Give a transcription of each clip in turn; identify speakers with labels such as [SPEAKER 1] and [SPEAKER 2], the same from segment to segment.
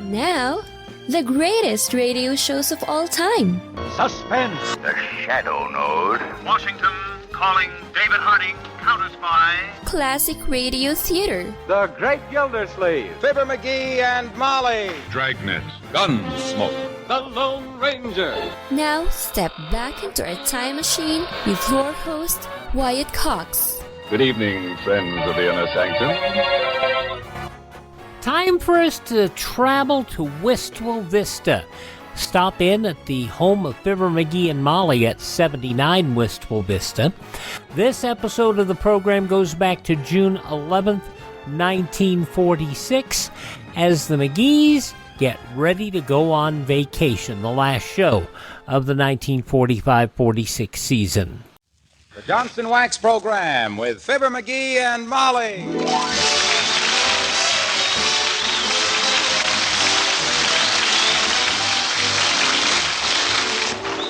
[SPEAKER 1] Now, the greatest radio shows of all time.
[SPEAKER 2] Suspense.
[SPEAKER 3] The Shadow Node.
[SPEAKER 4] Washington calling David Harding, Counter Spy.
[SPEAKER 1] Classic radio theater.
[SPEAKER 2] The Great Gildersleeve.
[SPEAKER 5] Fibber McGee and Molly.
[SPEAKER 6] Dragnet. Gunsmoke.
[SPEAKER 5] The Lone Ranger.
[SPEAKER 1] Now, step back into our time machine with your host, Wyatt Cox.
[SPEAKER 6] Good evening, friends of the Inner Sanctum.
[SPEAKER 7] Time for us to travel to Wistful Vista. Stop in at the home of Fibber McGee and Molly at 79 Wistful Vista. This episode of the program goes back to June 11th, 1946, as the McGees get ready to go on vacation, the last show of the 1945-46 season.
[SPEAKER 5] The Johnson Wax Program with Fibber McGee and Molly.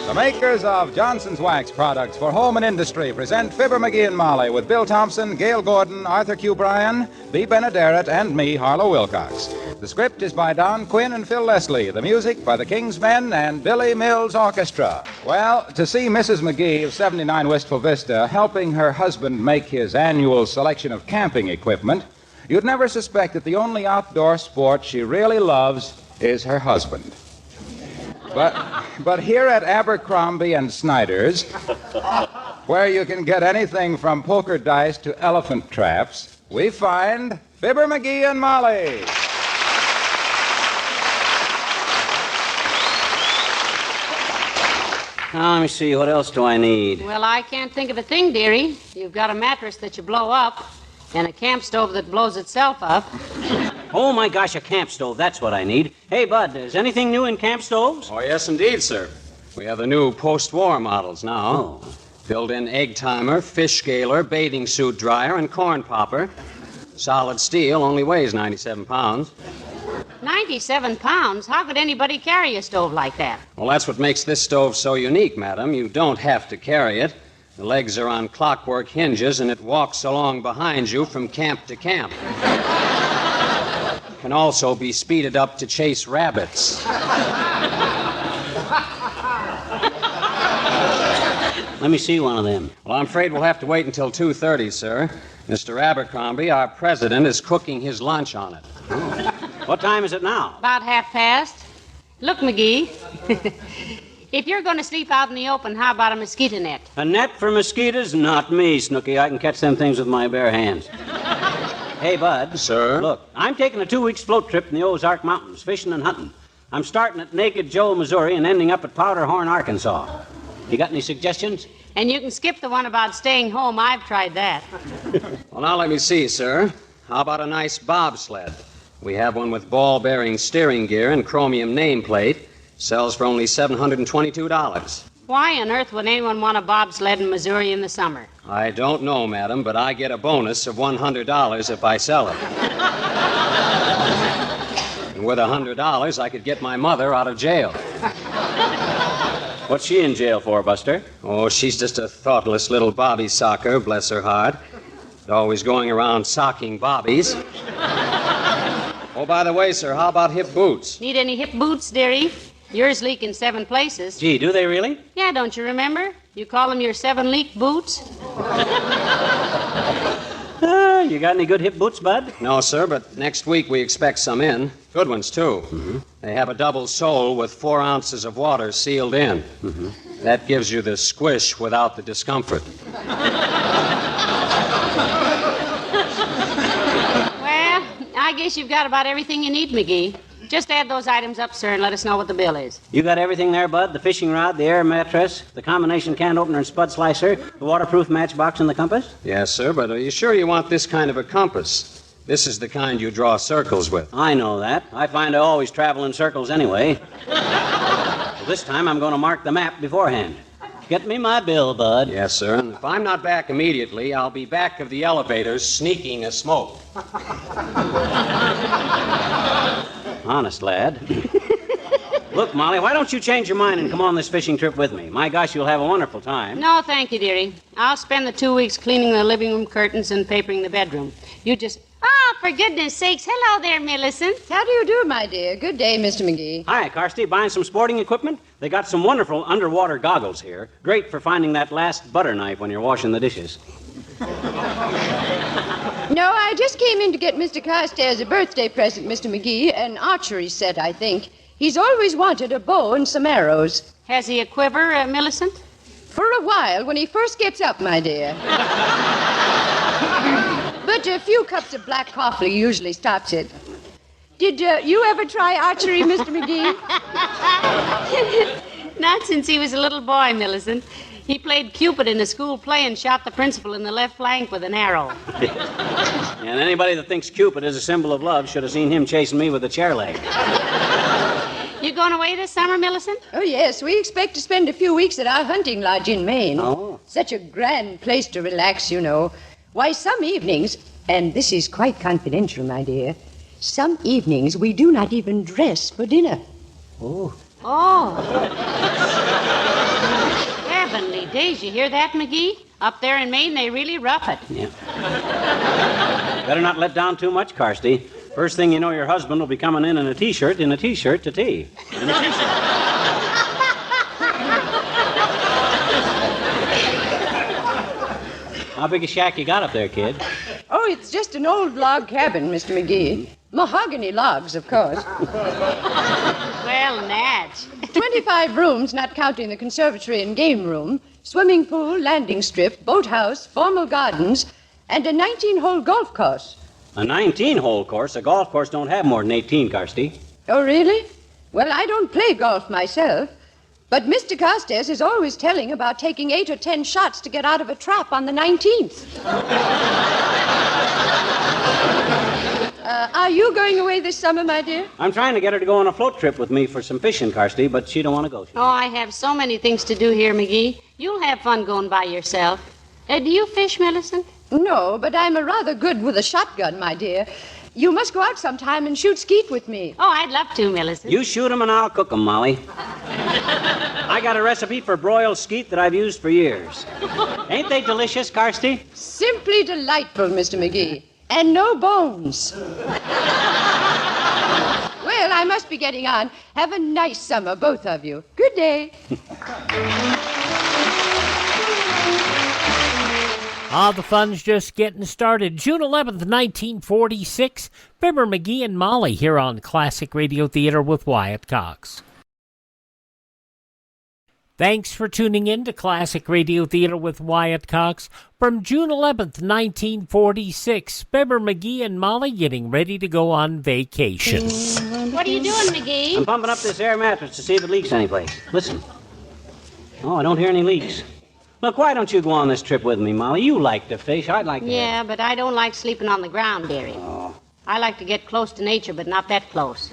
[SPEAKER 5] The makers of Johnson's Wax products for home and industry present Fibber McGee and Molly with Bill Thompson, Gail Gordon, Arthur Q. Bryan, B. Benaderet, and me, Harlow Wilcox. The script is by Don Quinn and Phil Leslie. The music by the King's Men and Billy Mills Orchestra. Well, to see Mrs. McGee of 79 Wistful Vista helping her husband make his annual selection of camping equipment, you'd never suspect that the only outdoor sport she really loves is her husband. But here at Abercrombie and Snyder's, where you can get anything from poker dice to elephant traps, we find Fibber McGee and Molly.
[SPEAKER 8] Now, let me see, what else do I need?
[SPEAKER 9] Well, I can't think of a thing, dearie. You've got a mattress that you blow up and a camp stove that blows itself up.
[SPEAKER 8] Oh, my gosh, a camp stove, that's what I need. Hey, Bud, is anything new in camp stoves?
[SPEAKER 10] Oh, yes, indeed, sir. We have the new post-war models now.
[SPEAKER 8] Oh.
[SPEAKER 10] Built-in egg timer, fish scaler, bathing suit dryer, and corn popper. Solid steel, only weighs 97 pounds.
[SPEAKER 9] 97 pounds? How could anybody carry a stove like that?
[SPEAKER 10] Well, that's what makes this stove so unique, madam. You don't have to carry it. The legs are on clockwork hinges, and it walks along behind you from camp to camp. It can also be speeded up to chase rabbits.
[SPEAKER 8] Let me see one of them.
[SPEAKER 10] Well, I'm afraid we'll have to wait until 2:30, sir. Mr. Abercrombie, our president, is cooking his lunch on it.
[SPEAKER 8] What time is it now?
[SPEAKER 9] About 1:30. Look, McGee, if you're going to sleep out in the open, how about a mosquito net?
[SPEAKER 8] A net for mosquitoes? Not me, Snooky. I can catch them things with my bare hands. Hey, Bud.
[SPEAKER 10] Sir?
[SPEAKER 8] Look, I'm taking a 2 weeks float trip in the Ozark Mountains, fishing and hunting. I'm starting at Naked Joe, Missouri, and ending up at Powder Horn, Arkansas. You got any suggestions?
[SPEAKER 9] And you can skip the one about staying home. I've tried that.
[SPEAKER 10] Well, now let me see, sir. How about a nice bobsled? We have one with ball-bearing steering gear and chromium nameplate. Sells for only $722.
[SPEAKER 9] Why on earth would anyone want a bobsled in Missouri in the summer?
[SPEAKER 10] I don't know, madam, but I get a bonus of $100 if I sell it. And with $100, I could get my mother out of jail.
[SPEAKER 8] What's she in jail for, Buster?
[SPEAKER 10] Oh, she's just a thoughtless little bobby socker, bless her heart. Always going around socking bobbies. Oh, by the way, sir, how about hip boots?
[SPEAKER 9] Need any hip boots, dearie? Yours leak in 7 places.
[SPEAKER 8] Gee, do they really?
[SPEAKER 9] Yeah, don't you remember? You call them your 7 leak boots?
[SPEAKER 8] You got any good hip boots, Bud?
[SPEAKER 10] No, sir, but next week we expect some in. Good ones, too. Mm-hmm. They have a double sole with 4 ounces of water sealed in. Mm-hmm. That gives you the squish without the discomfort.
[SPEAKER 9] Well, I guess you've got about everything you need, McGee. Just add those items up, sir, and let us know what the bill is.
[SPEAKER 8] You got everything there, Bud? The fishing rod, the air mattress, the combination can opener and spud slicer, the waterproof matchbox, and the compass?
[SPEAKER 10] Yes, sir, but are you sure you want this kind of a compass? This is the kind you draw circles with.
[SPEAKER 8] I know that. I find I always travel in circles anyway. Well, this time I'm going to mark the map beforehand. Get me my bill, Bud.
[SPEAKER 10] Yes, sir. And if I'm not back immediately, I'll be back of the elevators sneaking a smoke.
[SPEAKER 8] Honest, lad. Look, Molly, why don't you change your mind and come on this fishing trip with me? My gosh, you'll have a wonderful time.
[SPEAKER 9] No, thank you, dearie. I'll spend the 2 weeks cleaning the living room curtains and papering the bedroom. You just... Oh, for goodness sakes. Hello there, Millicent.
[SPEAKER 11] How do you do, my dear? Good day, Mr. McGee.
[SPEAKER 8] Hi, Kirsty. Buying some sporting equipment? They got some wonderful underwater goggles here. Great for finding that last butter knife when you're washing the dishes.
[SPEAKER 11] No, I just came in to get Mr. Carstairs a birthday present, Mr. McGee. An archery set, I think. He's always wanted a bow and some arrows.
[SPEAKER 9] Has he a quiver, Millicent?
[SPEAKER 11] For a while, when he first gets up, my dear. But a few cups of black coffee usually stops it. Did you ever try archery, Mr. McGee?
[SPEAKER 9] Not since he was a little boy, Millicent. He played Cupid in a school play and shot the principal in the left flank with an arrow.
[SPEAKER 8] And anybody that thinks Cupid is a symbol of love should have seen him chasing me with a chair leg.
[SPEAKER 9] You going away this summer, Millicent?
[SPEAKER 11] Oh, yes. We expect to spend a few weeks at our hunting lodge in Maine.
[SPEAKER 8] Oh.
[SPEAKER 11] Such a grand place to relax, you know. Why, some evenings, and this is quite confidential, my dear, some evenings we do not even dress for dinner.
[SPEAKER 8] Oh.
[SPEAKER 9] Oh. Heavenly days, you hear that, McGee? Up there in Maine, they really rough it.
[SPEAKER 8] Yeah. Better not let down too much, Kirsty. First thing you know, your husband will be coming in a T-shirt to tea. In a T-shirt. How big a shack you got up there, kid?
[SPEAKER 11] Oh, it's just an old log cabin, Mr. McGee. Mahogany logs, of course.
[SPEAKER 9] Well, Natch.
[SPEAKER 11] 25 rooms, not counting the conservatory and game room, swimming pool, landing strip, boathouse, formal gardens, and a 19-hole golf course.
[SPEAKER 8] A 19-hole course? A golf course don't have more than 18, Kirsty.
[SPEAKER 11] Oh, really? Well, I don't play golf myself. But Mr. Carstairs is always telling about taking 8 or 10 shots to get out of a trap on the 19th. Are you going away this summer, my dear?
[SPEAKER 8] I'm trying to get her to go on a float trip with me for some fishing, Kirsty, but she don't want to go.
[SPEAKER 9] Oh, I have so many things to do here, McGee. You'll have fun going by yourself. Do you fish, Millicent?
[SPEAKER 11] No, but I'm rather good with a shotgun, my dear. You must go out sometime and shoot skeet with me.
[SPEAKER 9] Oh, I'd love to, Millicent.
[SPEAKER 8] You shoot 'em and I'll cook 'em, Molly. I got a recipe for broiled skeet that I've used for years. Ain't they delicious, Kirsty?
[SPEAKER 11] Simply delightful, Mr. McGee. And no bones. Well, I must be getting on. Have a nice summer, both of you. Good day.
[SPEAKER 7] The fun's just getting started. June 11th, 1946. Fibber McGee and Molly here on Classic Radio Theater with Wyatt Cox. Thanks for tuning in to Classic Radio Theater with Wyatt Cox. From June 11th, 1946, Fibber McGee and Molly getting ready to go on vacation.
[SPEAKER 9] What are you doing, McGee?
[SPEAKER 8] I'm pumping up this air mattress to see if it leaks anyplace. Listen. Oh, I don't hear any leaks. Look, why don't you go on this trip with me, Molly? You like to fish. I'd like to.
[SPEAKER 9] Yeah, but I don't like sleeping on the ground, dearie.
[SPEAKER 8] Oh.
[SPEAKER 9] I like to get close to nature, but not that close.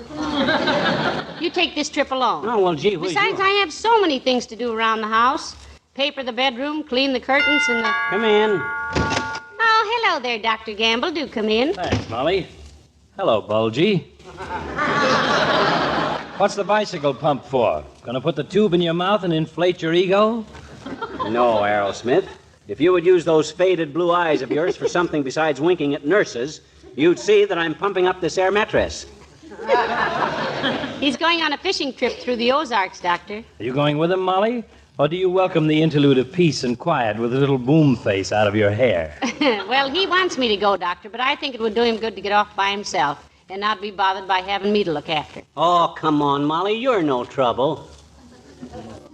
[SPEAKER 9] You take this trip alone.
[SPEAKER 8] Oh, well, gee whiz.
[SPEAKER 9] Besides, I have so many things to do around the house. Paper the bedroom, clean the curtains, and the...
[SPEAKER 8] Come in.
[SPEAKER 9] Oh, hello there, Dr. Gamble. Do come in.
[SPEAKER 12] Thanks, Molly. Hello, Bulgy. What's the bicycle pump for? Gonna put the tube in your mouth and inflate your ego?
[SPEAKER 8] No, Aerosmith. If you would use those faded blue eyes of yours for something besides winking at nurses, you'd see that I'm pumping up this air mattress.
[SPEAKER 9] He's going on a fishing trip through the Ozarks, Doctor.
[SPEAKER 12] Are you going with him, Molly? Or do you welcome the interlude of peace and quiet with a little boom face out of your hair?
[SPEAKER 9] Well, he wants me to go, Doctor, but I think it would do him good to get off by himself and not be bothered by having me to look after.
[SPEAKER 8] Oh, come on, Molly. You're no trouble.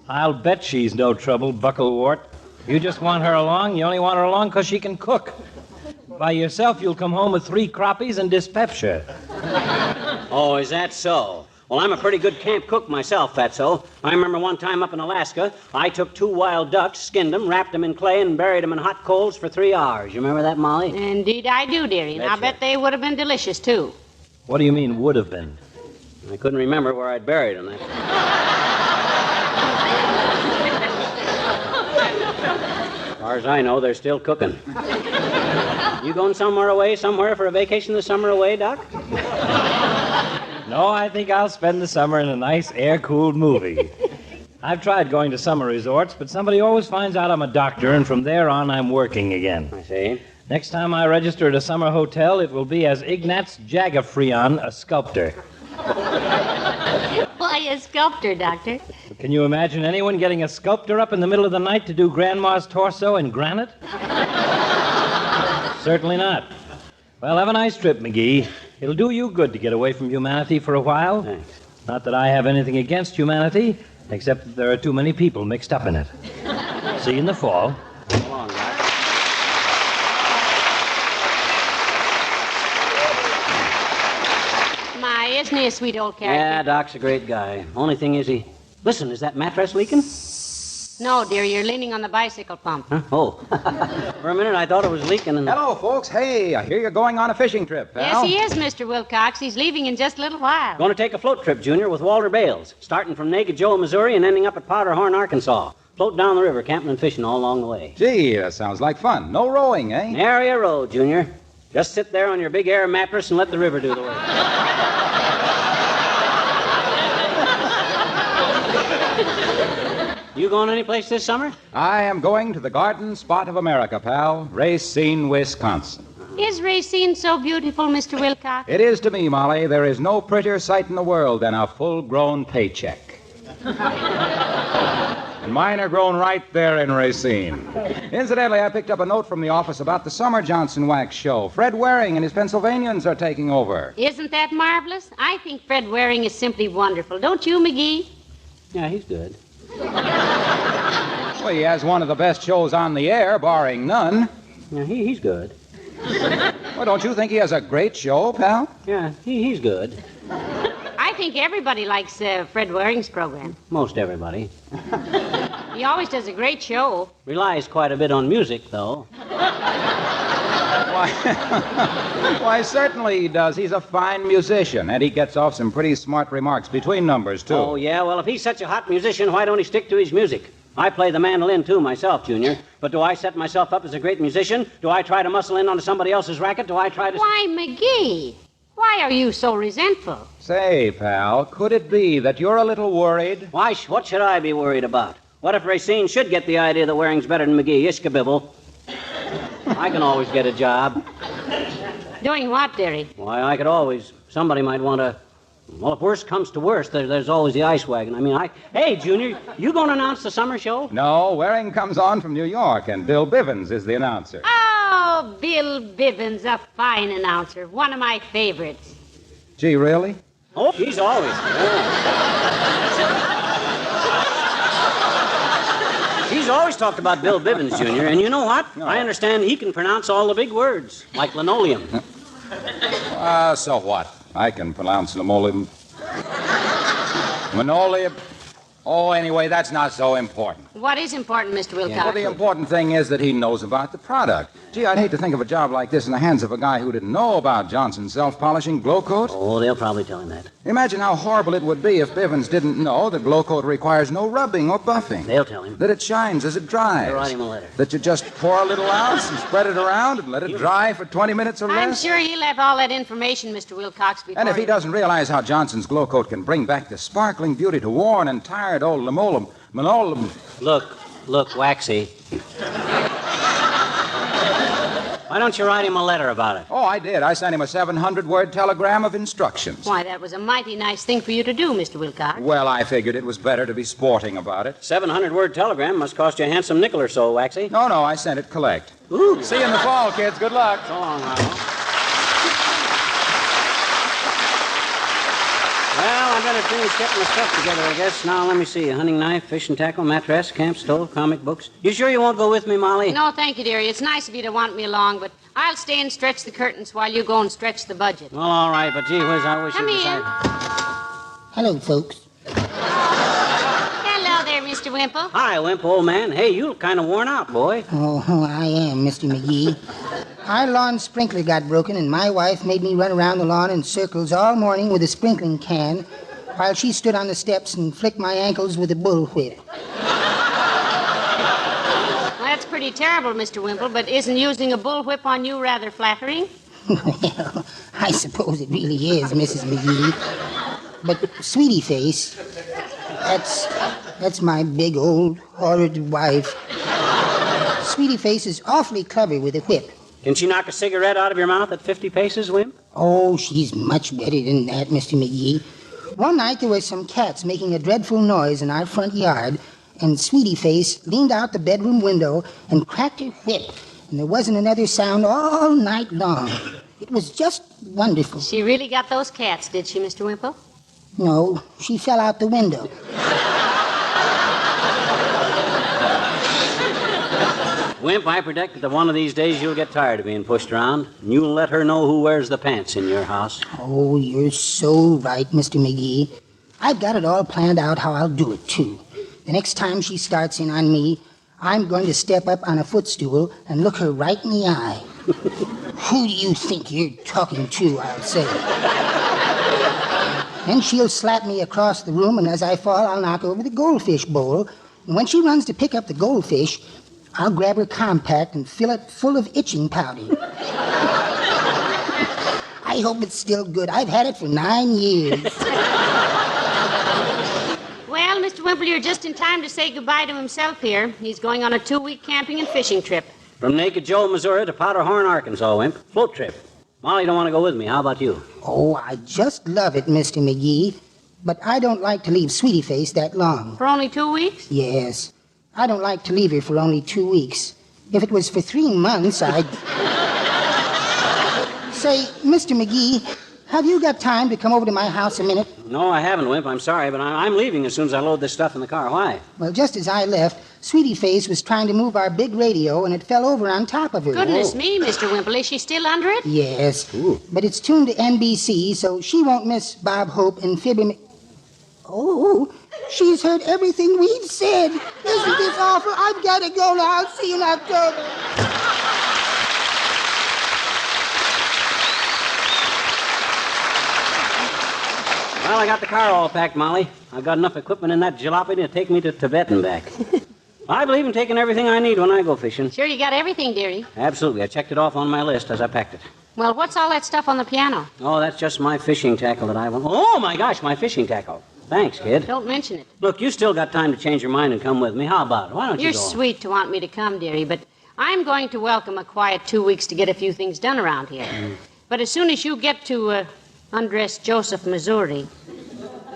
[SPEAKER 12] I'll bet she's no trouble, Bucklewort. You just want her along. You only want her along because she can cook. By yourself, you'll come home with 3 crappies and dyspepsia.
[SPEAKER 8] Oh, is that so? Well, I'm a pretty good camp cook myself, Fatso. I remember one time up in Alaska, I took 2 wild ducks, skinned them, wrapped them in clay, and buried them in hot coals for 3 hours. You remember that, Molly?
[SPEAKER 9] Indeed I do, dearie. And I bet they would have been delicious, too.
[SPEAKER 12] What do you mean, would have been?
[SPEAKER 8] I couldn't remember where I'd buried them. As far as I know, they're still cooking. You going somewhere for a vacation this summer away, Doc?
[SPEAKER 12] No, I think I'll spend the summer in a nice air-cooled movie. I've tried going to summer resorts, but somebody always finds out I'm a doctor, and from there on, I'm working again.
[SPEAKER 8] I see.
[SPEAKER 12] Next time I register at a summer hotel, it will be as Ignaz Jagafrion, a sculptor.
[SPEAKER 9] Why, a sculptor, Doctor?
[SPEAKER 12] Can you imagine anyone getting a sculptor up in the middle of the night to do Grandma's torso in granite? Certainly not. Well, have a nice trip, McGee. It'll do you good to get away from humanity for a while.
[SPEAKER 8] Thanks.
[SPEAKER 12] Not that I have anything against humanity, except that there are too many people mixed up in it. See you in the fall.
[SPEAKER 8] Come on, Doc.
[SPEAKER 9] My, isn't he a sweet old character?
[SPEAKER 8] Yeah, Doc's a great guy. Only thing is he... Listen, is that mattress leaking?
[SPEAKER 9] No, dear, you're leaning on the bicycle pump.
[SPEAKER 8] Huh? Oh. For a minute, I thought it was leaking and...
[SPEAKER 5] Hello, folks. Hey, I hear you're going on a fishing trip, pal.
[SPEAKER 9] Yes, he is, Mr. Wilcox. He's leaving in just a little while.
[SPEAKER 8] Going to take a float trip, Junior, with Walter Bales, starting from Naked Joe, Missouri, and ending up at Powderhorn, Arkansas. Float down the river, camping and fishing all along the way.
[SPEAKER 5] Gee, that sounds like fun. No rowing, eh?
[SPEAKER 8] Nary a row, Junior. Just sit there on your big air mattress and let the river do the work. You going anyplace this summer?
[SPEAKER 5] I am going to the garden spot of America, pal. Racine, Wisconsin.
[SPEAKER 9] Is Racine so beautiful, Mr. Wilcox?
[SPEAKER 5] It is to me, Molly. There is no prettier sight in the world than a full-grown paycheck. And mine are grown right there in Racine. Incidentally, I picked up a note from the office about the summer Johnson Wax show. Fred Waring and his Pennsylvanians are taking over.
[SPEAKER 9] Isn't that marvelous? I think Fred Waring is simply wonderful. Don't you, McGee?
[SPEAKER 8] Yeah, he's good.
[SPEAKER 5] Well, he has one of the best shows on the air, barring none.
[SPEAKER 8] Yeah, he's good.
[SPEAKER 5] Well, don't you think he has a great show, pal?
[SPEAKER 8] Yeah, he's good.
[SPEAKER 9] I think everybody likes Fred Waring's program.
[SPEAKER 8] Most everybody.
[SPEAKER 9] He always does a great show.
[SPEAKER 8] Relies quite a bit on music, though.
[SPEAKER 5] Why, certainly he does. He's a fine musician, and he gets off some pretty smart remarks between numbers, too.
[SPEAKER 8] Oh, yeah? Well, if he's such a hot musician, why don't he stick to his music? I play the mandolin, too, myself, Junior. But do I set myself up as a great musician? Do I try to muscle in onto somebody else's racket? Do I try to...
[SPEAKER 9] Why, McGee, why are you so resentful?
[SPEAKER 5] Say, pal, could it be that you're a little worried?
[SPEAKER 8] Why, what should I be worried about? What if Racine should get the idea that Waring's better than McGee? Ishkabibble. I can always get a job.
[SPEAKER 9] Doing what, dearie?
[SPEAKER 8] Why, I could always... Somebody might want to... Well, if worst comes to worst, there's always the ice wagon. I mean, Hey, Junior, you going to announce the summer show?
[SPEAKER 5] No, Waring comes on from New York, and Bill Bivens is the announcer.
[SPEAKER 9] Oh, Bill Bivens, a fine announcer. One of my favorites.
[SPEAKER 5] Gee, really?
[SPEAKER 8] Oh, he's always... He's always talked about Bill Bivens, Junior, and you know what?
[SPEAKER 5] No.
[SPEAKER 8] I understand he can pronounce all the big words, like linoleum.
[SPEAKER 5] So what? I can pronounce linoleum. Linoleum. Oh, anyway, that's not so important.
[SPEAKER 9] What is important, Mr. Wilcox?
[SPEAKER 5] Well, the important thing is that he knows about the product. Gee, I'd hate to think of a job like this in the hands of a guy who didn't know about Johnson's self-polishing glow coat.
[SPEAKER 8] Oh, they'll probably tell him that.
[SPEAKER 5] Imagine how horrible it would be if Bivens didn't know that glow coat requires no rubbing or buffing.
[SPEAKER 8] They'll tell him.
[SPEAKER 5] That it shines as it dries.
[SPEAKER 8] They'll write him a letter.
[SPEAKER 5] That you just pour a little out and spread it around and let it dry for 20 minutes or less.
[SPEAKER 9] I'm sure he'll have all that information, Mr. Wilcox, before...
[SPEAKER 5] And if he doesn't realize how Johnson's glow coat can bring back the sparkling beauty to worn and tired old linoleum...
[SPEAKER 8] Look, Waxy. Why don't you write him a letter about it?
[SPEAKER 5] Oh, I did. I sent him a 700-word telegram of instructions.
[SPEAKER 9] Why, that was a mighty nice thing for you to do, Mr. Wilcox.
[SPEAKER 5] Well, I figured it was better to be sporting about it.
[SPEAKER 8] 700-word telegram must cost you a handsome nickel or so, Waxy.
[SPEAKER 5] No, I sent it collect.
[SPEAKER 8] Ooh.
[SPEAKER 5] See you in the fall, kids. Good luck.
[SPEAKER 8] So long, Ronald. Well, I better finish getting the stuff together, I guess. Now, let me see. A hunting knife, fishing tackle, mattress, camp stove, comic books. You sure you won't go with me, Molly?
[SPEAKER 9] No, thank you, dearie. It's nice of you to want me along, but I'll stay and stretch the curtains while you go and stretch the budget.
[SPEAKER 8] Well, all right, but gee whiz, I wish
[SPEAKER 9] Come
[SPEAKER 8] you
[SPEAKER 9] in.
[SPEAKER 8] decided...
[SPEAKER 13] Hello, folks.
[SPEAKER 9] Hello there, Mr. Wimple.
[SPEAKER 8] Hi, Wimp, old man. Hey, you look kind of worn out, boy.
[SPEAKER 13] Oh, I am, Mr. McGee. Our lawn sprinkler got broken, and my wife made me run around the lawn in circles all morning with a sprinkling can while she stood on the steps and flicked my ankles with a bullwhip.
[SPEAKER 9] That's pretty terrible, Mr. Wimple, but isn't using a bullwhip on you rather flattering?
[SPEAKER 13] Well, I suppose it really is, Mrs. McGee. But Sweetie Face, that's my big old horrid wife. Sweetie Face is awfully clever with a whip.
[SPEAKER 8] Can she knock a cigarette out of your mouth at 50 paces, Wimp?
[SPEAKER 13] Oh, she's much better than that, Mr. McGee. One night there were some cats making a dreadful noise in our front yard, and Sweetie Face leaned out the bedroom window and cracked her whip, and there wasn't another sound all night long. It was just wonderful.
[SPEAKER 9] She really got those cats, did she, Mr. Wimple?
[SPEAKER 13] No, she fell out the window.
[SPEAKER 8] Wimp, I predict that one of these days you'll get tired of being pushed around, and you'll let her know who wears the pants in your house.
[SPEAKER 13] Oh, you're so right, Mr. McGee. I've got it all planned out how I'll do it, too. The next time she starts in on me, I'm going to step up on a footstool and look her right in the eye. Who do you think you're talking to, I'll say. Then she'll slap me across the room, and as I fall, I'll knock over the goldfish bowl. And when she runs to pick up the goldfish, I'll grab her compact and fill it full of itching powder. I hope it's still good. I've had it for 9 years.
[SPEAKER 9] Well, Mr. Wimple, you're just in time to say goodbye to himself here. He's going on a 2-week camping and fishing trip.
[SPEAKER 8] From Naked Joe, Missouri to Powderhorn, Arkansas, Wimp. Float trip. Molly don't want to go with me. How about you?
[SPEAKER 13] Oh, I just love it, Mr. McGee. But I don't like to leave Sweetie Face that long.
[SPEAKER 9] For only 2 weeks?
[SPEAKER 13] Yes. I don't like to leave her for only 2 weeks. If it was for 3 months, I'd... Say, Mr. McGee, have you got time to come over to my house a minute?
[SPEAKER 8] No, I haven't, Wimp. I'm sorry, but I'm leaving as soon as I load this stuff in the car. Why?
[SPEAKER 13] Well, just as I left, Sweetie Face was trying to move our big radio, and it fell over on top of her.
[SPEAKER 9] Goodness me, Mr. Wimple. Is she still under it?
[SPEAKER 13] Yes.
[SPEAKER 8] Ooh.
[SPEAKER 13] But it's tuned to NBC, so she won't miss Bob Hope and Fibber Oh, she's heard everything we've said. Isn't this awful? I've got to go now. I'll see you in October.
[SPEAKER 8] Well, I got the car all packed, Molly. I've got enough equipment in that jalopy to take me to Tibet and back. I believe in taking everything I need when I go fishing.
[SPEAKER 9] Sure you got everything, dearie?
[SPEAKER 8] Absolutely. I checked it off on my list as I packed it.
[SPEAKER 9] Well, what's all that stuff on the piano?
[SPEAKER 8] Oh, that's just my fishing tackle that I want. Oh, my gosh, my fishing tackle. Thanks, kid.
[SPEAKER 9] Don't mention it.
[SPEAKER 8] Look, you still got time to change your mind and come with me. How about it? Why don't you go?
[SPEAKER 9] You're sweet to want me to come, dearie, but I'm going to welcome a quiet 2 weeks to get a few things done around here. But as soon as you get to Undress Joseph, Missouri,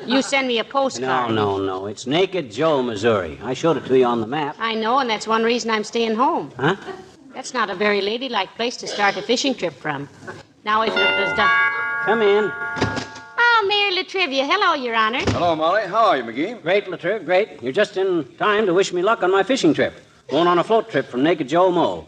[SPEAKER 9] you send me a postcard.
[SPEAKER 8] No. It's Naked Joe, Missouri. I showed it to you on the map.
[SPEAKER 9] I know, and that's one reason I'm staying home.
[SPEAKER 8] Huh?
[SPEAKER 9] That's not a very ladylike place to start a fishing trip from. Now, if it was done...
[SPEAKER 8] Come in.
[SPEAKER 9] Oh, Mayor Latrivia. Hello, Your Honor.
[SPEAKER 6] Hello, Molly. How are you, McGee?
[SPEAKER 8] Great, Latriv, great. You're just in time to wish me luck on my fishing trip. Going on a float trip from Naked Joe Mo.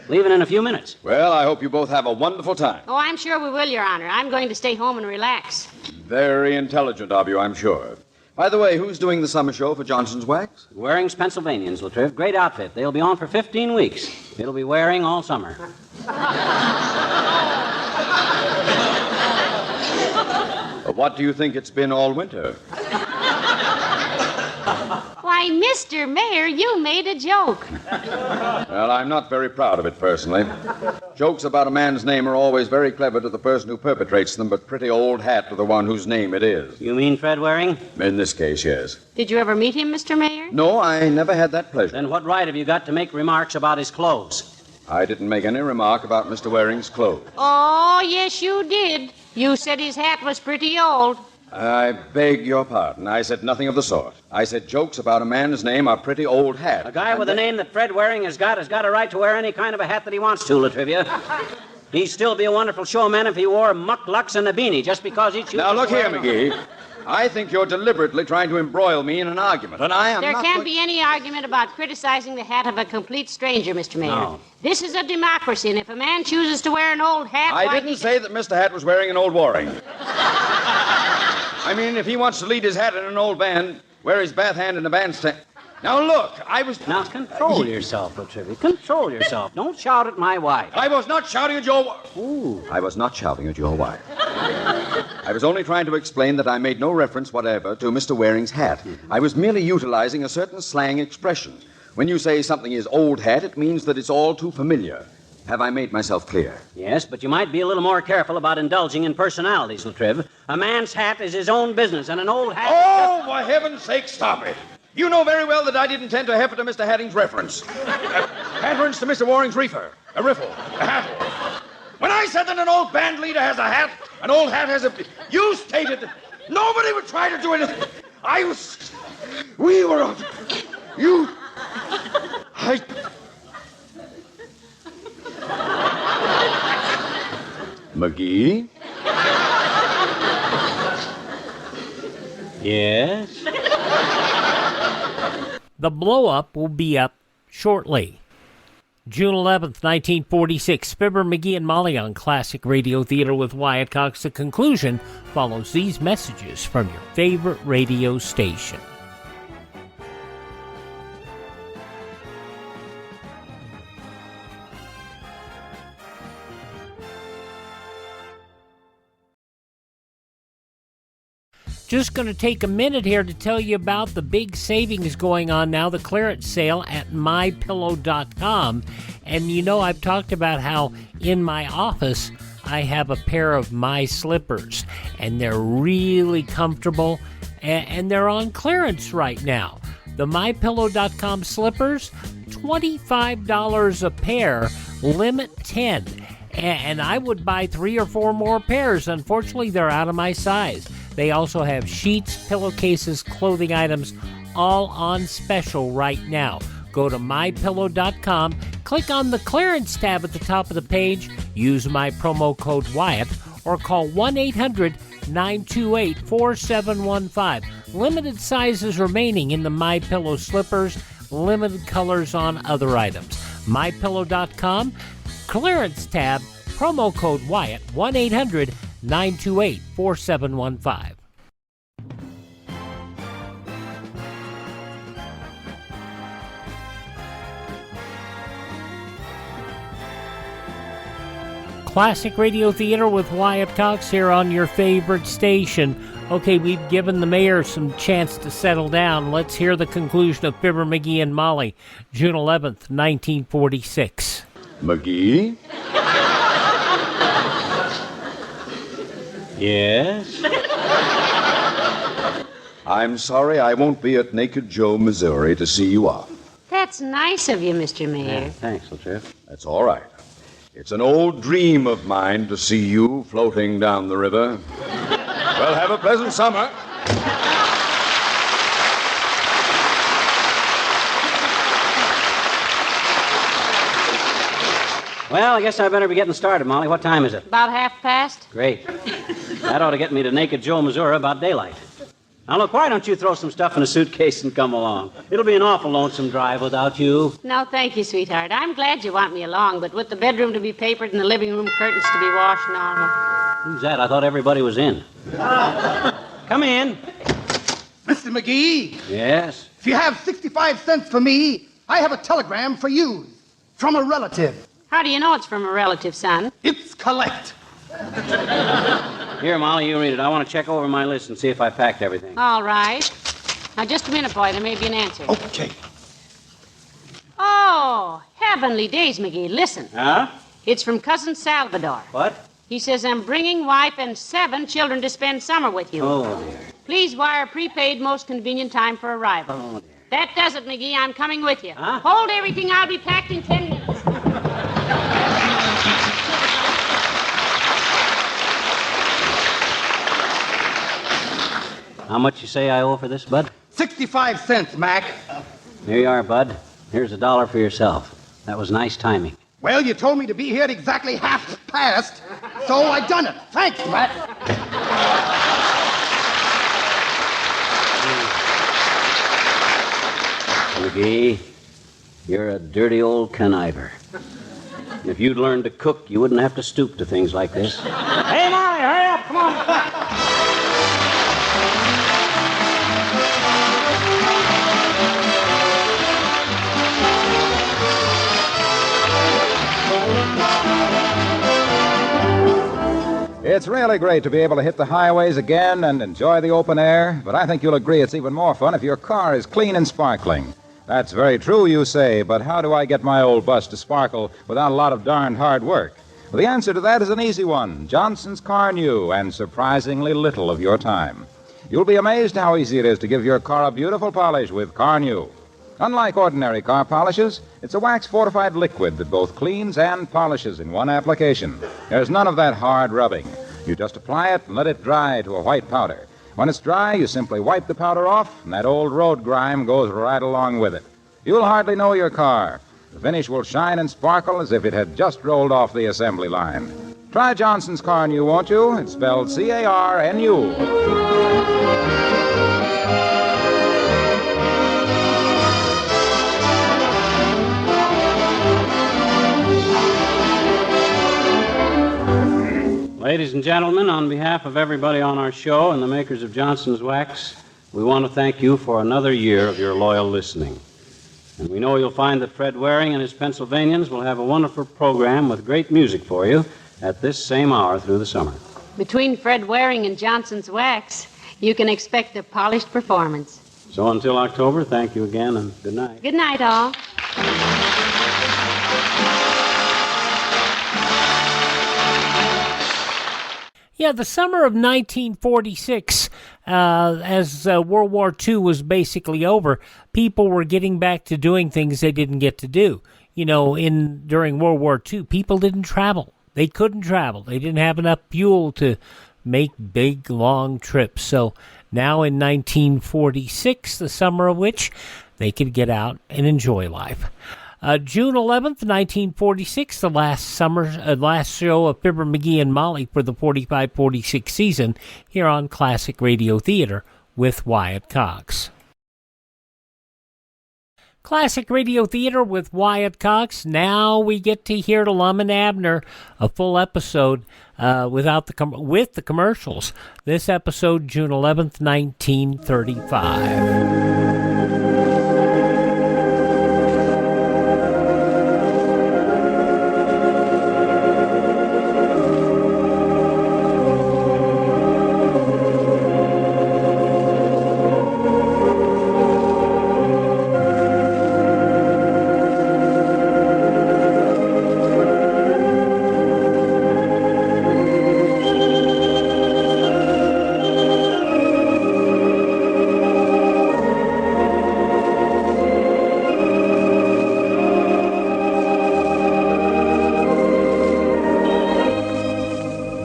[SPEAKER 8] Leaving in a few minutes.
[SPEAKER 6] Well, I hope you both have a wonderful time.
[SPEAKER 9] Oh, I'm sure we will, Your Honor. I'm going to stay home and relax.
[SPEAKER 6] Very intelligent of you, I'm sure. By the way, who's doing the summer show for Johnson's Wax?
[SPEAKER 8] Waring's Pennsylvanians, Latriv. Great outfit. They'll be on for 15 weeks. It'll be Waring all summer.
[SPEAKER 6] What do you think it's been all winter?
[SPEAKER 9] Why, Mr. Mayor, you made a joke.
[SPEAKER 6] Well, I'm not very proud of it, personally. Jokes about a man's name are always very clever to the person who perpetrates them, but pretty old hat to the one whose name it is.
[SPEAKER 8] You mean Fred Waring?
[SPEAKER 6] In this case, yes.
[SPEAKER 9] Did you ever meet him, Mr. Mayor?
[SPEAKER 6] No, I never had that pleasure.
[SPEAKER 8] Then what right have you got to make remarks about his clothes?
[SPEAKER 6] I didn't make any remark about Mr. Waring's clothes.
[SPEAKER 9] Oh, yes, you did. You said his hat was pretty old.
[SPEAKER 6] I beg your pardon. I said nothing of the sort. I said jokes about a man's name are pretty old hat.
[SPEAKER 8] A guy with a name that Fred Waring has got a right to wear any kind of a hat that he wants to, Latrivia. He'd still be a wonderful showman if he wore mucklucks and a beanie just because he chooses.
[SPEAKER 6] Now, look here, McGee. I think you're deliberately trying to embroil me in an argument, and I am
[SPEAKER 9] There
[SPEAKER 6] not
[SPEAKER 9] can't be any argument about criticizing the hat of a complete stranger, Mr. Mayor.
[SPEAKER 6] No.
[SPEAKER 9] This is a democracy, and if a man chooses to wear an old hat...
[SPEAKER 6] I didn't say that Mr. Hat was wearing an old Waring. I mean, if he wants to lead his hat in an old band, wear his bath hand in a bandstand... Now, look, I was...
[SPEAKER 8] Now, control yourself, Latrivia. Control yourself. Don't shout at my wife.
[SPEAKER 6] I was not shouting at your wife. Ooh. I was not shouting at your wife. I was only trying to explain that I made no reference whatever to Mr. Waring's hat. I was merely utilizing a certain slang expression. When you say something is old hat, it means that it's all too familiar. Have I made myself clear?
[SPEAKER 8] Yes, but you might be a little more careful about indulging in personalities, Latriv. A man's hat is his own business, and an old hat...
[SPEAKER 6] Oh, for heaven's sake, stop it. You know very well that I didn't intend to heifer to Mr. Hadding's reference. Reference to Mr. Waring's riffle, a hat. When I said that an old band leader has a hat, an old hat has a... You stated that nobody would try to do anything. We were... You... McGee?
[SPEAKER 8] Yes?
[SPEAKER 7] The blow-up will be up shortly. June 11th, 1946, Fibber McGee and Molly on Classic Radio Theater with Wyatt Cox. The conclusion follows these messages from your favorite radio station. Just going to take a minute here to tell you about the big savings going on now, the clearance sale at mypillow.com. And you know, I've talked about how in my office I have a pair of my slippers, and they're really comfortable, and they're on clearance right now. The mypillow.com slippers, $25 a pair, limit 10. And I would buy 3 or 4 more pairs. Unfortunately, they're out of my size. They also have sheets, pillowcases, clothing items, all on special right now. Go to mypillow.com, click on the clearance tab at the top of the page, use my promo code Wyatt, or call 1-800-928-4715. Limited sizes remaining in the MyPillow slippers, limited colors on other items. mypillow.com, clearance tab, promo code Wyatt, 1-800-928-4715. Classic Radio Theater with Wyatt Cox here on your favorite station. Okay, we've given the mayor some chance to settle down. Let's hear the conclusion of Fibber McGee and Molly, June 11th, 1946.
[SPEAKER 6] McGee?
[SPEAKER 8] Yes?
[SPEAKER 6] I'm sorry I won't be at Naked Joe, Missouri to see you off.
[SPEAKER 9] That's nice of you, Mr. Mayor.
[SPEAKER 8] Yeah, thanks, Lieutenant.
[SPEAKER 6] That's all right. It's an old dream of mine to see you floating down the river. Well, have a pleasant summer.
[SPEAKER 8] Well, I guess I better be getting started, Molly. What time is it?
[SPEAKER 9] About 1/2 past.
[SPEAKER 8] Great. That ought to get me to Naked Joe, Missouri, about daylight. Now, look, why don't you throw some stuff in a suitcase and come along? It'll be an awful lonesome drive without you.
[SPEAKER 9] No, thank you, sweetheart. I'm glad you want me along, but with the bedroom to be papered and the living room curtains to be washed and all that.
[SPEAKER 8] Who's that? I thought everybody was in. Come in.
[SPEAKER 14] Mr. McGee?
[SPEAKER 8] Yes?
[SPEAKER 14] If you have 65 cents for me, I have a telegram for you from a relative.
[SPEAKER 9] How do you know it's from a relative, son?
[SPEAKER 14] It's collect.
[SPEAKER 8] Here, Molly, you read it. I want to check over my list and see if I packed everything.
[SPEAKER 9] All right. Now, just a minute, boy. There may be an answer.
[SPEAKER 14] Okay.
[SPEAKER 9] Oh, heavenly days, McGee. Listen.
[SPEAKER 8] Huh?
[SPEAKER 9] It's from Cousin Salvador.
[SPEAKER 8] What?
[SPEAKER 9] He says, I'm bringing wife and 7 children to spend summer with you.
[SPEAKER 8] Oh, dear.
[SPEAKER 9] Please wire prepaid most convenient time for arrival.
[SPEAKER 8] Oh, dear.
[SPEAKER 9] That does it, McGee. I'm coming with you.
[SPEAKER 8] Huh?
[SPEAKER 9] Hold everything. I'll be packed in 10 minutes.
[SPEAKER 8] How much you say I owe for this, Bud?
[SPEAKER 14] 65 cents, Mac.
[SPEAKER 8] Here you are, Bud. Here's $1 for yourself. That was nice timing.
[SPEAKER 14] Well, you told me to be here at exactly 1/2 past, so I done it. Thanks, Mac.
[SPEAKER 8] McGee, you're a dirty old conniver. If you'd learned to cook, you wouldn't have to stoop to things like this.
[SPEAKER 9] Hey, Molly, hurry up. Come on.
[SPEAKER 5] It's really great to be able to hit the highways again and enjoy the open air, but I think you'll agree it's even more fun if your car is clean and sparkling. That's very true, you say, but how do I get my old bus to sparkle without a lot of darned hard work? Well, the answer to that is an easy one. Johnson's Car New, and surprisingly little of your time. You'll be amazed how easy it is to give your car a beautiful polish with Carnu. Unlike ordinary car polishes, it's a wax-fortified liquid that both cleans and polishes in one application. There's none of that hard rubbing. You just apply it and let it dry to a white powder. When it's dry, you simply wipe the powder off, and that old road grime goes right along with it. You'll hardly know your car. The finish will shine and sparkle as if it had just rolled off the assembly line. Try Johnson's Carnu, won't you? It's spelled C-A-R-N-U.
[SPEAKER 8] Ladies and gentlemen, on behalf of everybody on our show and the makers of Johnson's Wax, we want to thank you for another year of your loyal listening. And we know you'll find that Fred Waring and his Pennsylvanians will have a wonderful program with great music for you at this same hour through the summer.
[SPEAKER 9] Between Fred Waring and Johnson's Wax, you can expect a polished performance.
[SPEAKER 8] So until October, thank you again and good night.
[SPEAKER 9] Good night, all.
[SPEAKER 7] Yeah, the summer of 1946, as World War II was basically over, people were getting back to doing things they didn't get to do. You know, during World War II, people didn't travel. They couldn't travel. They didn't have enough fuel to make big, long trips. So now in 1946, the summer of which they could get out and enjoy life. June 11th, 1946, the last show of Fibber McGee and Molly for the 45-46 season here on Classic Radio Theater with Wyatt Cox. Classic Radio Theater with Wyatt Cox. Now we get to hear to Lum and Abner, a full episode with the commercials. This episode, June 11th, 1935.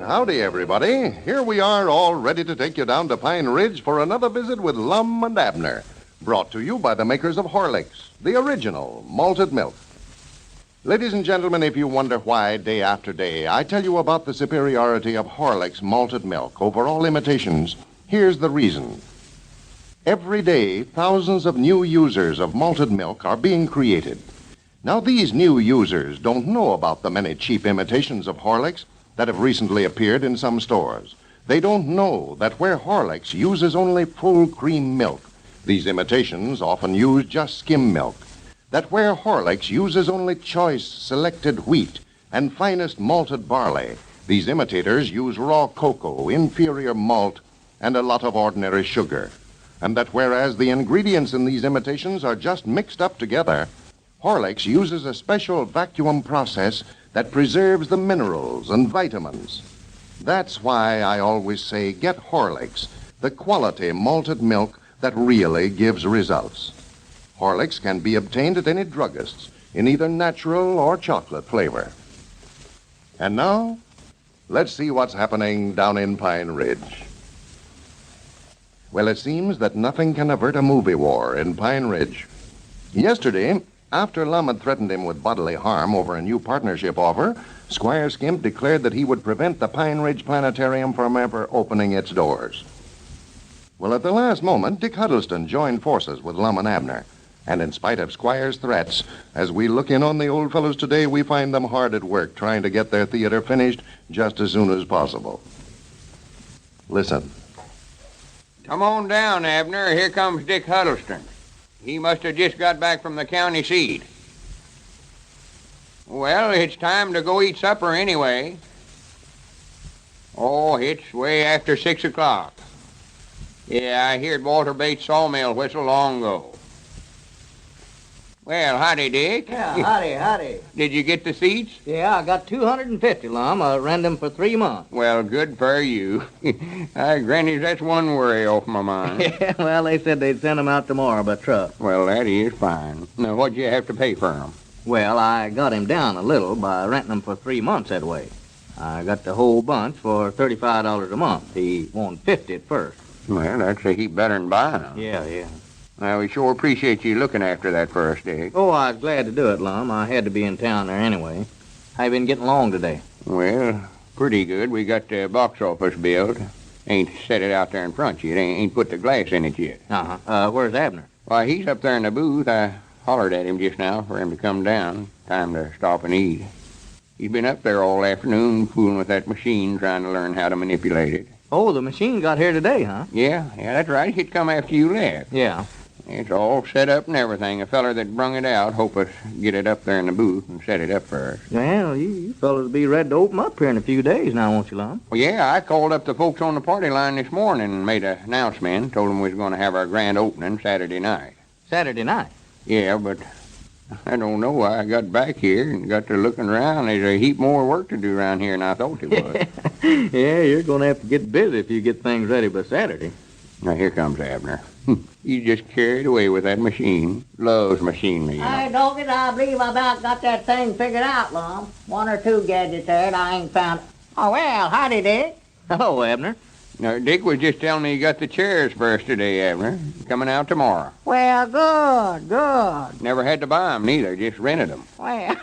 [SPEAKER 15] Howdy, everybody. Here we are, all ready to take you down to Pine Ridge for another visit with Lum and Abner, brought to you by the makers of Horlicks, the original malted milk. Ladies and gentlemen, if you wonder why day after day I tell you about the superiority of Horlicks malted milk over all imitations, here's the reason. Every day, thousands of new users of malted milk are being created. Now, these new users don't know about the many cheap imitations of Horlicks that have recently appeared in some stores. They don't know that where Horlicks uses only full cream milk, these imitations often use just skim milk. That where Horlicks uses only choice selected wheat and finest malted barley, these imitators use raw cocoa, inferior malt, and a lot of ordinary sugar. And that whereas the ingredients in these imitations are just mixed up together, Horlicks uses a special vacuum process that preserves the minerals and vitamins. That's why I always say get Horlicks, the quality malted milk that really gives results. Horlicks can be obtained at any druggist's in either natural or chocolate flavor. And now, let's see what's happening down in Pine Ridge. Well, it seems that nothing can avert a movie war in Pine Ridge. Yesterday, after Lum had threatened him with bodily harm over a new partnership offer, Squire Skimp declared that he would prevent the Pine Ridge Planetarium from ever opening its doors. Well, at the last moment, Dick Huddleston joined forces with Lum and Abner. And in spite of Squire's threats, as we look in on the old fellows today, we find them hard at work trying to get their theater finished just as soon as possible. Listen.
[SPEAKER 16] Come on down, Abner. Here comes Dick Huddleston. He must have just got back from the county seat. Well, it's time to go eat supper anyway. Oh, it's way after 6 o'clock. Yeah, I heard Walter Bates' sawmill whistle long ago. Well, howdy, Dick.
[SPEAKER 17] Yeah, howdy.
[SPEAKER 16] Did you get the seats?
[SPEAKER 17] Yeah, I got 250, Lum. I ran them for 3 months.
[SPEAKER 16] Well, good for you. Granny, that's one worry off my mind.
[SPEAKER 17] Yeah, well, they said they'd send them out tomorrow by truck.
[SPEAKER 16] Well, that is fine. Now, what'd you have to pay for them?
[SPEAKER 17] Well, I got him down a little by renting them for 3 months that way. I got the whole bunch for $35 a month. He wanted $50 at first.
[SPEAKER 16] Well, that's a heap better than buying them.
[SPEAKER 17] Yeah.
[SPEAKER 16] Well, we sure appreciate you looking after that for us, Dick.
[SPEAKER 17] Oh, I was glad to do it, Lum. I had to be in town there anyway. How you been getting along today?
[SPEAKER 16] Well, pretty good. We got the box office built. Ain't set it out there in front yet. Ain't put the glass in it yet.
[SPEAKER 17] Where's Abner?
[SPEAKER 16] Why, he's up there in the booth. I hollered at him just now for him to come down. Time to stop and eat. He's been up there all afternoon fooling with that machine, trying to learn how to manipulate it.
[SPEAKER 17] Oh, the machine got here today, huh?
[SPEAKER 16] Yeah, that's right. It come after you left.
[SPEAKER 17] Yeah.
[SPEAKER 16] It's all set up and everything. A feller that brung it out hope us get it up there in the booth and set it up for us.
[SPEAKER 17] Well, you fellas will be ready to open up here in a few days now, won't you, Lum?
[SPEAKER 16] Well, yeah, I called up the folks on the party line this morning and made an announcement. Told them we was going to have our grand opening Saturday night.
[SPEAKER 17] Saturday night?
[SPEAKER 16] Yeah, but I don't know. I got back here and got to looking around. There's a heap more work to do around here than I thought there was.
[SPEAKER 17] Yeah, you're going to have to get busy if you get things ready by Saturday.
[SPEAKER 16] Now, here comes Abner. He's just carried away with that machine. Loves machinery, you know.
[SPEAKER 18] Hey, Doggy, I believe I about got that thing figured out, Lum. 1 or 2 gadgets there that I ain't found. Oh, well, howdy, Dick.
[SPEAKER 17] Hello, Abner.
[SPEAKER 16] Now, Dick was just telling me you got the chairs for us today, Abner. Coming out tomorrow.
[SPEAKER 18] Well, good.
[SPEAKER 16] Never had to buy them, neither. Just rented them.
[SPEAKER 18] Well,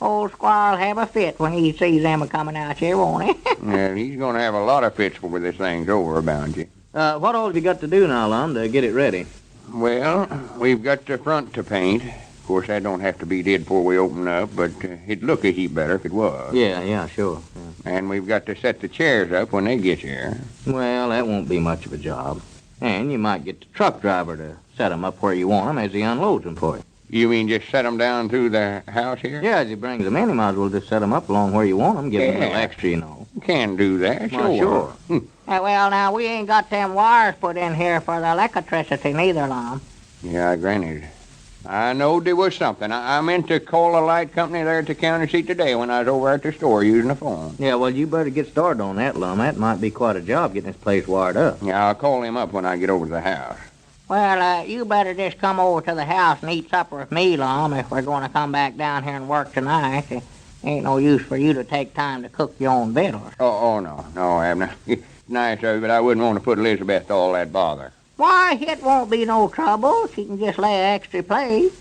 [SPEAKER 18] old Squire'll have a fit when he sees them a-coming out here, won't he?
[SPEAKER 16] Yeah, he's going to have a lot of fits before this thing's over about you.
[SPEAKER 17] What all have you got to do now, Lum, to get it ready?
[SPEAKER 16] Well, we've got the front to paint. Of course, that don't have to be did before we open up, but it'd look a heap better if it was.
[SPEAKER 17] Yeah, sure. Yeah.
[SPEAKER 16] And we've got to set the chairs up when they get here.
[SPEAKER 17] Well, that won't be much of a job. And you might get the truck driver to set them up where you want them as he unloads them for you.
[SPEAKER 16] You mean just set them down through the house here?
[SPEAKER 17] Yeah, as he brings them in, he might as well just set them up along where you want them, give them a little extra, you know.
[SPEAKER 16] Can do that,
[SPEAKER 17] Well, sure.
[SPEAKER 18] Well, now, we ain't got them wires put in here for the electricity neither, Lum.
[SPEAKER 16] Yeah, granted. I knowed there was something. I meant to call a light company there at the county seat today when I was over at the store using the phone.
[SPEAKER 17] Yeah, well, you better get started on that, Lum. That might be quite a job getting this place wired up.
[SPEAKER 16] Yeah, I'll call him up when I get over to the house.
[SPEAKER 18] Well, you better just come over to the house and eat supper with me, Lum, if we're going to come back down here and work tonight. It ain't no use for you to take time to cook your own victuals.
[SPEAKER 16] Oh, no, Abner. It's nice of you, but I wouldn't want to put Elizabeth to all that bother.
[SPEAKER 18] Why, it won't be no trouble. She can just lay an extra plate.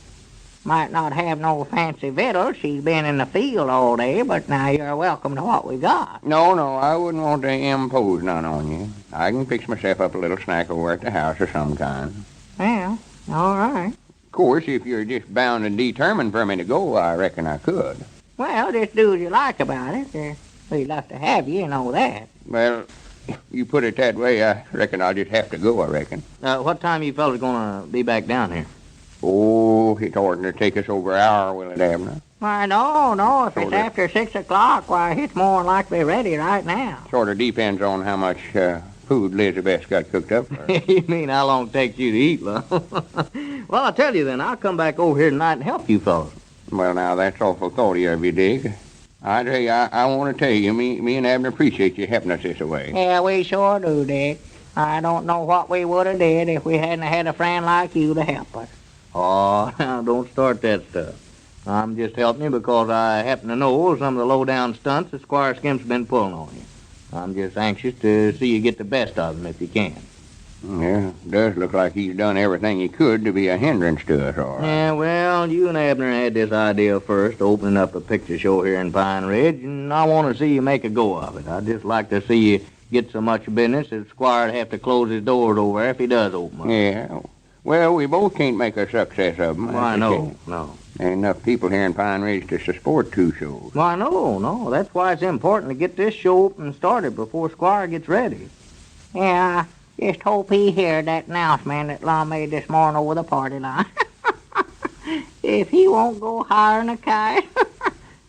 [SPEAKER 18] Might not have no fancy victuals. She's been in the field all day, but now you're welcome to what we got.
[SPEAKER 16] No, I wouldn't want to impose none on you. I can fix myself up a little snack over at the house of some kind.
[SPEAKER 18] Well, all right.
[SPEAKER 16] Of course, if you're just bound and determined for me to go, I reckon I could.
[SPEAKER 18] Well, just do as you like about it. We'd love to have you, know that.
[SPEAKER 16] Well, if you put it that way, I reckon I'll just have to go, I reckon.
[SPEAKER 17] What time you fellas going to be back down here?
[SPEAKER 16] Oh, it oughtn't to take us over an hour, will it, Abner?
[SPEAKER 18] Why, no. If it's after 6 o'clock, why, it's more than likely ready right now.
[SPEAKER 16] Sort of depends on how much food Elizabeth's got cooked up for.
[SPEAKER 17] You mean how long it takes you to eat, Lum? Well, I'll tell you then. I'll come back over here tonight and help you fellas.
[SPEAKER 16] Well, now, that's awful thoughty of you, Dick. I tell you, I want to tell you, me and Abner appreciate you helping us this way.
[SPEAKER 18] Yeah, we sure do, Dick. I don't know what we would have did if we hadn't had a friend like you to help us.
[SPEAKER 17] Oh, now, don't start that stuff. I'm just helping you because I happen to know some of the low-down stunts that Squire Skimp's been pulling on you. I'm just anxious to see you get the best of them if you can.
[SPEAKER 16] Yeah, it does look like he's done everything he could to be a hindrance to us, all right.
[SPEAKER 17] Yeah, well, you and Abner had this idea first, opening up a picture show here in Pine Ridge, and I want to see you make a go of it. I'd just like to see you get so much business that Squire'd have to close his doors over there if he does open up.
[SPEAKER 16] Yeah. Well, we both can't make a success of them.
[SPEAKER 17] Why, no.
[SPEAKER 16] Ain't enough people here in Pine Ridge to support 2 shows.
[SPEAKER 17] Why, no. That's why it's important to get this show open and started before Squire gets ready.
[SPEAKER 18] Yeah, I just hope he heard that announcement that Lum made this morning over the party line. If he won't go higher than a kite.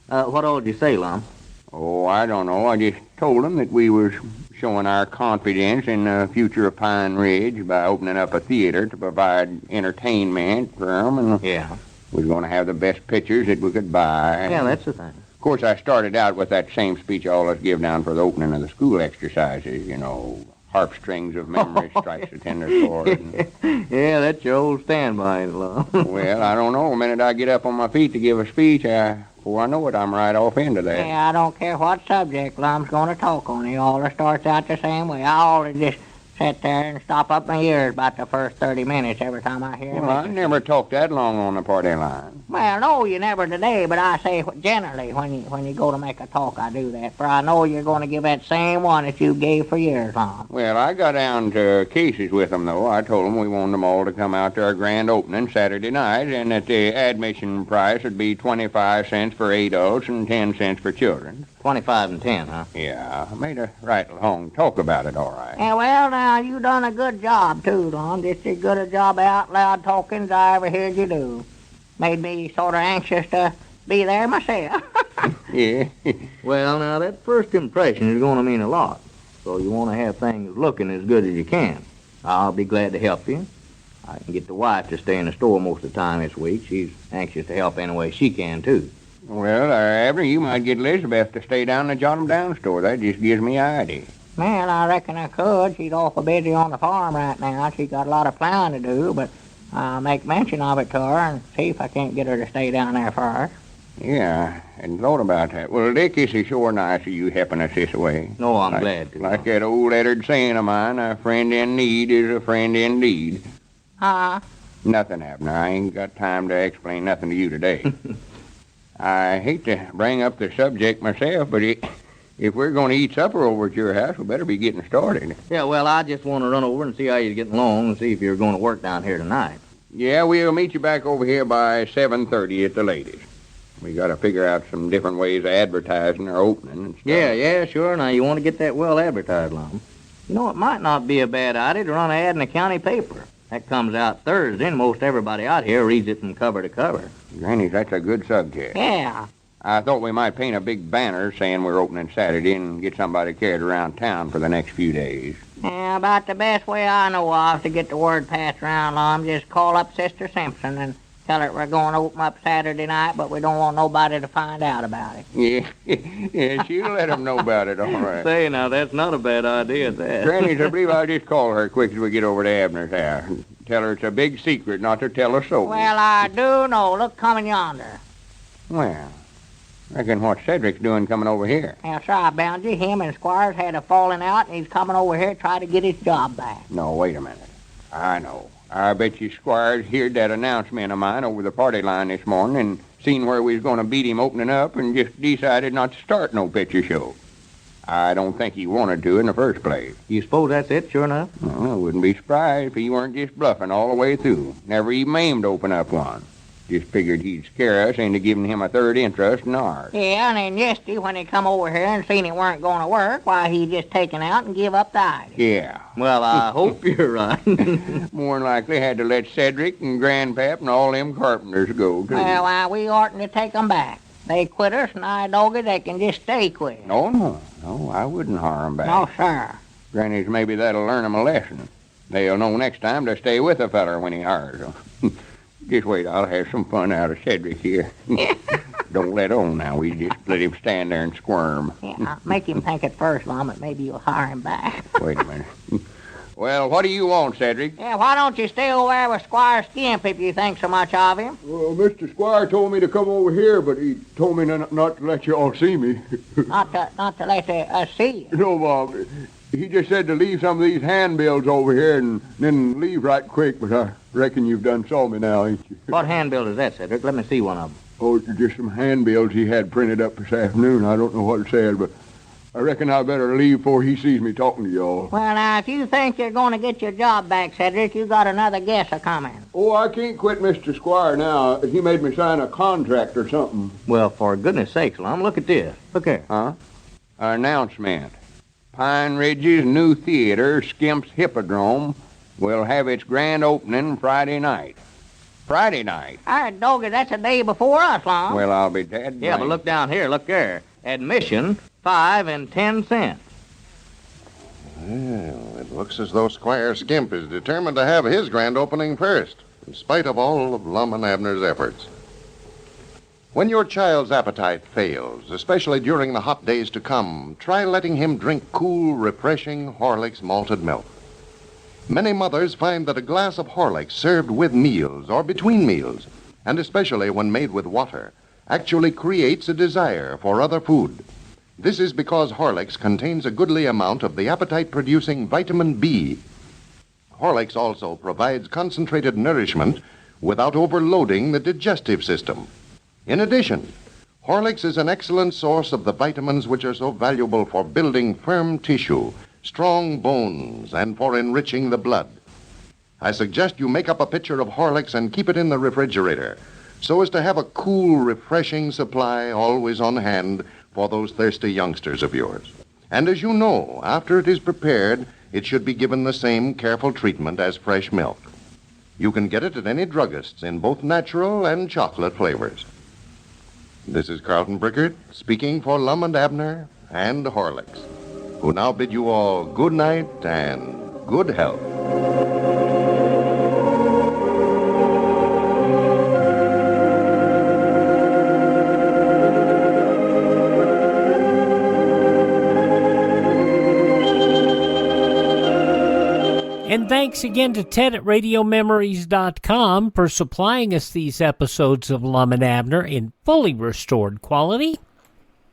[SPEAKER 17] What all did you say, Lum?
[SPEAKER 16] Oh, I don't know. I just told him that we was showing our confidence in the future of Pine Ridge by opening up a theater to provide entertainment for them. And
[SPEAKER 17] yeah.
[SPEAKER 16] We was going to have the best pictures that we could buy.
[SPEAKER 17] Yeah, that's the thing.
[SPEAKER 16] Of course, I started out with that same speech I always give down for the opening of the school exercises, you know, harp strings of memory strikes the tender chord.
[SPEAKER 17] Yeah, that's your old standby, Lum.
[SPEAKER 16] Well, I don't know. The minute I get up on my feet to give a speech, before I know it, I'm right off into that.
[SPEAKER 18] Yeah, I don't care what subject Lum's going to talk on. He always starts out the same way. I always just sit there and stop up my ears about the first 30 minutes every time I hear him.
[SPEAKER 16] Well, I never talked that long on the party line.
[SPEAKER 18] Well, no, you never today, but I say generally when you go to make a talk, I do that. For I know you're going to give that same one that you gave for years, Lum.
[SPEAKER 16] Well, I got down to cases with them, though. I told them we wanted them all to come out to our grand opening Saturday night, and that the admission price would be 25 cents for adults and 10 cents for children.
[SPEAKER 17] 25 and 10, huh?
[SPEAKER 16] Yeah, I made a right long talk about it, all right.
[SPEAKER 18] Yeah, well, now, you done a good job, too, Lum. Just as good a job out loud talking as I ever heard you do. Made me sort of anxious to be there myself.
[SPEAKER 17] Yeah. Well, now, that first impression is going to mean a lot. So you want to have things looking as good as you can. I'll be glad to help you. I can get the wife to stay in the store most of the time this week. She's anxious to help any way she can, too.
[SPEAKER 16] Well, Abner, you might get Elizabeth to stay down in the Jot 'em Down store. That just gives me an idea.
[SPEAKER 18] Man, I reckon I could. She's awful busy on the farm right now. She's got a lot of plowing to do, but I'll make mention of it to her and see if I can't get her to stay down there for us.
[SPEAKER 16] Yeah, I hadn't thought about that. Well, Dick, this is sure nice of you helping us this way.
[SPEAKER 17] No, I'm glad to.
[SPEAKER 16] Like that old lettered saying of mine, a friend in need is a friend indeed.
[SPEAKER 18] Huh?
[SPEAKER 16] Nothing, Abner. I ain't got time to explain nothing to you today. I hate to bring up the subject myself, but if we're going to eat supper over at your house, we better be getting started.
[SPEAKER 17] Yeah, well, I just want to run over and see how you're getting along and see if you're going to work down here tonight.
[SPEAKER 16] Yeah, we'll meet you back over here by 7:30 at the latest. We got to figure out some different ways of advertising our opening and stuff.
[SPEAKER 17] Yeah, sure. Now, you want to get that well advertised, Lum. You know, it might not be a bad idea to run an ad in the county paper. That comes out Thursday, and most everybody out here reads it from cover to cover.
[SPEAKER 16] Granny, that's a good subject.
[SPEAKER 18] Yeah.
[SPEAKER 16] I thought we might paint a big banner saying we're opening Saturday and get somebody carried around town for the next few days.
[SPEAKER 18] Yeah, about the best way I know of to get the word passed around, Lum. Just call up Sister Simpson and tell her we're going to open up Saturday night, but we don't want nobody to find out about it.
[SPEAKER 16] Yeah, she'll let them know about it, all right.
[SPEAKER 17] Say, now, that's not a bad idea, that.
[SPEAKER 16] Granny, I believe I'll just call her quick as we get over to Abner's house and tell her it's a big secret not to tell a soul.
[SPEAKER 18] Well, I do know. Look, coming yonder.
[SPEAKER 16] Well, reckon what Cedric's doing coming over here.
[SPEAKER 18] That's right, Bounty. Him and Squire's had a falling out, and he's coming over here to try to get his job back.
[SPEAKER 16] No, wait a minute. I know. I bet you Squire's heard that announcement of mine over the party line this morning and seen where we was going to beat him opening up and just decided not to start no picture show. I don't think he wanted to in the first place.
[SPEAKER 17] You suppose that's it, sure enough?
[SPEAKER 16] Well, I wouldn't be surprised if he weren't just bluffing all the way through. Never even aimed to open up one. Just figured he'd scare us into giving him a third interest in ours.
[SPEAKER 18] Yeah, and then yesterday when he come over here and seen it weren't going to work, why, he just taken out and give up the idea.
[SPEAKER 16] Yeah.
[SPEAKER 17] Well, I hope you're right.
[SPEAKER 16] More than likely had to let Cedric and Grandpap and all them carpenters go, too.
[SPEAKER 18] Well, we oughtn't to take 'em back. They quit us, and I doggy they can just stay quit.
[SPEAKER 16] No, I wouldn't hire 'em back.
[SPEAKER 18] No, sir.
[SPEAKER 16] Granny's maybe that'll learn 'em a lesson. They'll know next time to stay with a feller when he hires 'em. Just wait, I'll have some fun out of Cedric here. Don't let on now. We just let him stand there and squirm.
[SPEAKER 18] Yeah, make him think at first, Lum, that maybe you'll hire him back.
[SPEAKER 16] Wait a minute. Well, what do you want, Cedric?
[SPEAKER 18] Yeah, why don't you stay over there with Squire Skimp if you think so much of him?
[SPEAKER 19] Well, Mr. Squire told me to come over here, but he told me not to let you all see me.
[SPEAKER 18] Not to let us see you.
[SPEAKER 19] No, Bob. He just said to leave some of these handbills over here and then leave right quick, but I reckon you've done saw me now, ain't you?
[SPEAKER 17] What handbill is that, Cedric? Let me see one of them.
[SPEAKER 19] Oh, it's just some handbills he had printed up this afternoon. I don't know what it said, but I reckon I better leave before he sees me talking to y'all.
[SPEAKER 18] Well, now, if you think you're going to get your job back, Cedric, you got another guess a-coming.
[SPEAKER 19] Oh, I can't quit Mr. Squire now. He made me sign a contract or something.
[SPEAKER 17] Well, for goodness sakes, Lum, look at this. Look here.
[SPEAKER 16] Huh? Announcement. Pine Ridge's new theater, Skimp's Hippodrome, will have its grand opening Friday night. Friday night?
[SPEAKER 18] Doggy, that's a day before us, Lum.
[SPEAKER 16] Well, I'll be dead.
[SPEAKER 17] Yeah, but look down here. Look there. Admission, 5 and 10 cents.
[SPEAKER 15] Well, it looks as though Squire Skimp is determined to have his grand opening first, in spite of all of Lum and Abner's efforts. When your child's appetite fails, especially during the hot days to come, try letting him drink cool, refreshing Horlicks malted milk. Many mothers find that a glass of Horlicks served with meals or between meals, and especially when made with water, actually creates a desire for other food. This is because Horlicks contains a goodly amount of the appetite-producing vitamin B. Horlicks also provides concentrated nourishment without overloading the digestive system. In addition, Horlicks is an excellent source of the vitamins which are so valuable for building firm tissue, strong bones, and for enriching the blood. I suggest you make up a pitcher of Horlicks and keep it in the refrigerator, so as to have a cool, refreshing supply always on hand for those thirsty youngsters of yours. And as you know, after it is prepared, it should be given the same careful treatment as fresh milk. You can get it at any druggist's in both natural and chocolate flavors. This is Carlton Brickert speaking for Lum and Abner and Horlicks, who now bid you all good night and good health.
[SPEAKER 7] And thanks again to Ted at RadioMemories.com for supplying us these episodes of Lum and Abner in fully restored quality.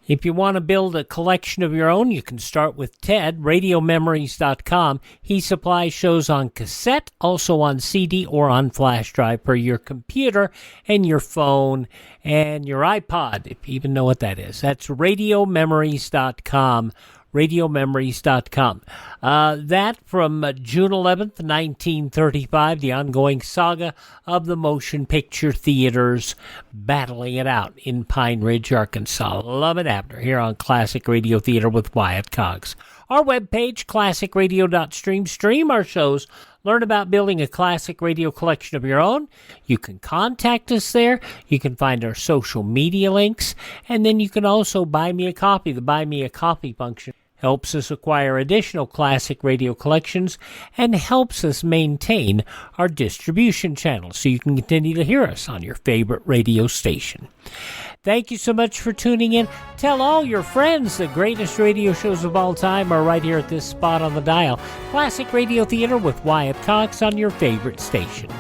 [SPEAKER 7] If you want to build a collection of your own, you can start with Ted, RadioMemories.com. He supplies shows on cassette, also on CD or on flash drive for your computer and your phone and your iPod, if you even know what that is. That's RadioMemories.com. RadioMemories.com. That from June 11th, 1935, the ongoing saga of the motion picture theaters battling it out in Pine Ridge, Arkansas. Lum and Abner here on Classic Radio Theater with Wyatt Cox. Our webpage, classicradio.stream, stream our shows. Learn about building a classic radio collection of your own. You can contact us there. You can find our social media links. And then you can also buy me a copy. The Buy Me a Coffee function helps us acquire additional classic radio collections and helps us maintain our distribution channel so you can continue to hear us on your favorite radio station. Thank you so much for tuning in. Tell all your friends the greatest radio shows of all time are right here at this spot on the dial. Classic Radio Theater with Wyatt Cox on your favorite station.